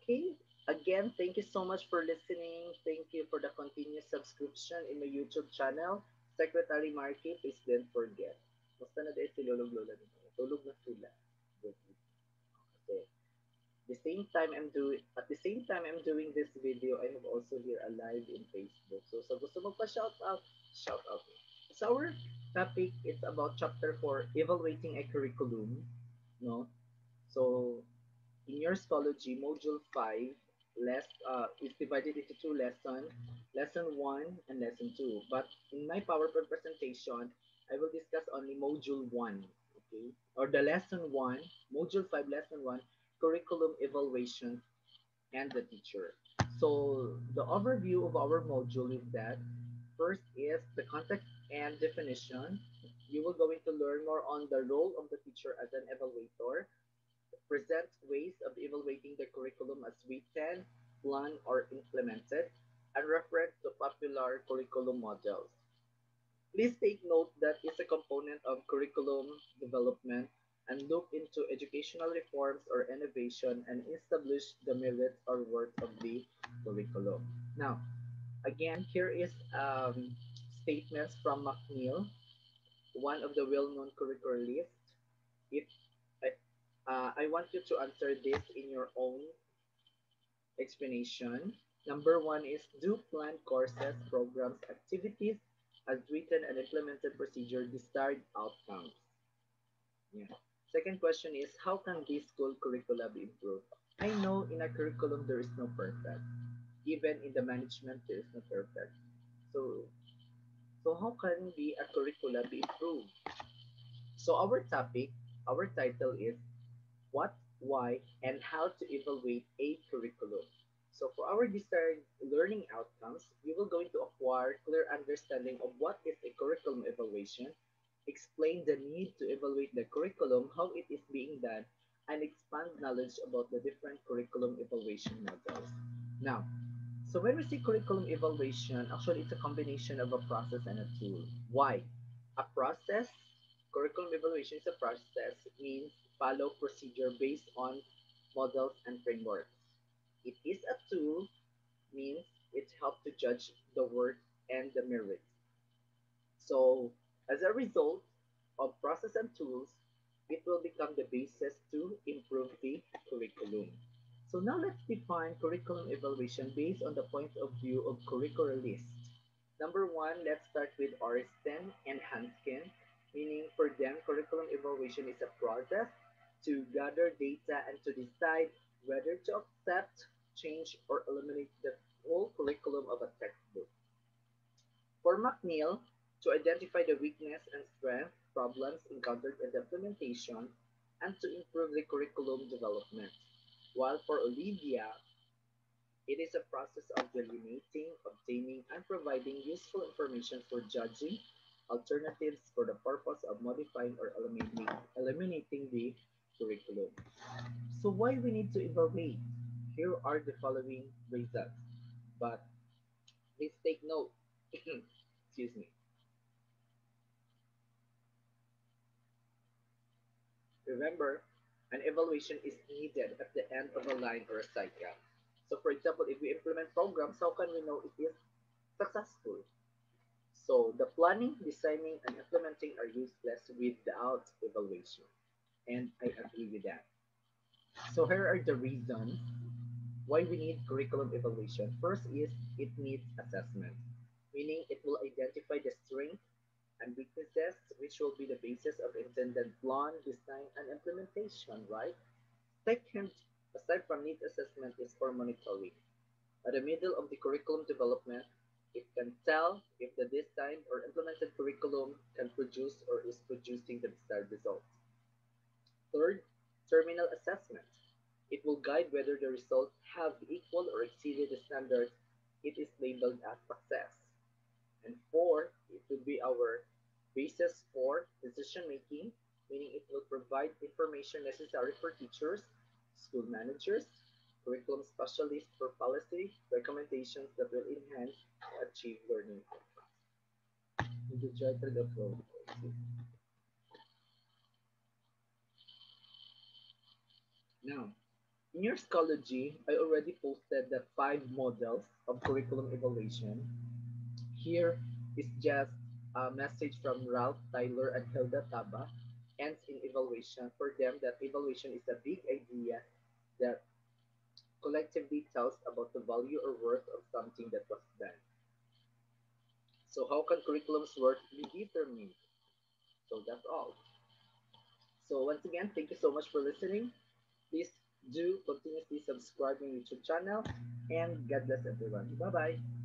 Okay. Again, thank you so much for listening. Thank you for the continuous subscription in my YouTube channel. Secretary Marky, please don't forget. Basta na dahil si Lolong Lola nito. Tulog na sila. Okay. At the same time I'm doing this video, I have also here a live in Facebook. So sa gusto magpa-shout out, shout out. So our topic is about chapter 4, evaluating a curriculum, no? So in your Schoology, Module 5 is divided into two lessons, Lesson 1 and Lesson 2. But in my PowerPoint presentation, I will discuss only Module 1, okay? Or the Lesson 1, Module 5, Lesson 1, Curriculum Evaluation and the Teacher. So the overview of our module is that first is the context and definition. You will going to learn more on the role of the teacher as an evaluator, present ways of evaluating the curriculum as written, planned, or implemented, and reference to popular curriculum models. Please take note that it's a component of curriculum development and look into educational reforms or innovation and establish the merits or worth of the curriculum. Now, again, here is statements from McNeil, one of the well-known curricularists. If I want you to answer this in your own explanation. Number one is do planned courses, programs, activities as written and implemented procedure desired outcomes. Yeah. Second question is how can this school curricula be improved? I know in a curriculum there is no perfect. Even in the management there is no perfect. So how can be a curricula be improved? So our title is what, why, and how to evaluate a curriculum. So for our desired learning outcomes, we will going to acquire clear understanding of what is a curriculum evaluation, explain the need to evaluate the curriculum, how it is being done, and expand knowledge about the different curriculum evaluation models. Now, so when we see curriculum evaluation, actually it's a combination of a process and a tool. Why? A process, curriculum evaluation is a process, means follow procedure based on models and frameworks. It is a tool, means it helps to judge the work and the merits. So as a result of process and tools, it will become the basis to improve the curriculum. So now let's define curriculum evaluation based on the point of view of curricularists. Number one, let's start with Orsten and Hanskin, meaning for them, curriculum evaluation is a process to gather data and to decide whether to accept, change, or eliminate the whole curriculum of a textbook. For McNeil, to identify the weakness and strength problems encountered in the implementation and to improve the curriculum development. While for Olivia, it is a process of delineating, obtaining, and providing useful information for judging alternatives for the purpose of modifying or eliminating the curriculum. So why we need to evaluate? Here are the following reasons. But please take note. Excuse me. Remember, an evaluation is needed at the end of a line or a cycle. So for example, if we implement programs, how can we know it is successful? So the planning, designing, and implementing are useless without evaluation. And I agree with that. So here are the reasons why we need curriculum evaluation. First is it needs assessment, meaning it will identify the strength and weaknesses, which will be the basis of intended plan, design, and implementation, right? Second, aside from need assessment, is for monitoring. At the middle of the curriculum development, it can tell if the designed or implemented curriculum can produce or is producing the desired results. Third, terminal assessment. It will guide whether the results have equal or exceeded the standards it is labeled as success. And four, it will be our basis for decision making, meaning it will provide information necessary for teachers, school managers, curriculum specialists for policy recommendations that will enhance or achieve learning outcomes. The charter of flow. Now, In your Schoology, I already posted the 5 models of curriculum evaluation. Here is just a message from Ralph Tyler and Hilda Taba, ends in evaluation. For them, that evaluation is a big idea that collectively tells about the value or worth of something that was done. So how can curriculum's worth be determined? So that's all. So once again, thank you so much for listening. Please do continuously subscribe my YouTube channel and God bless everyone. Bye bye.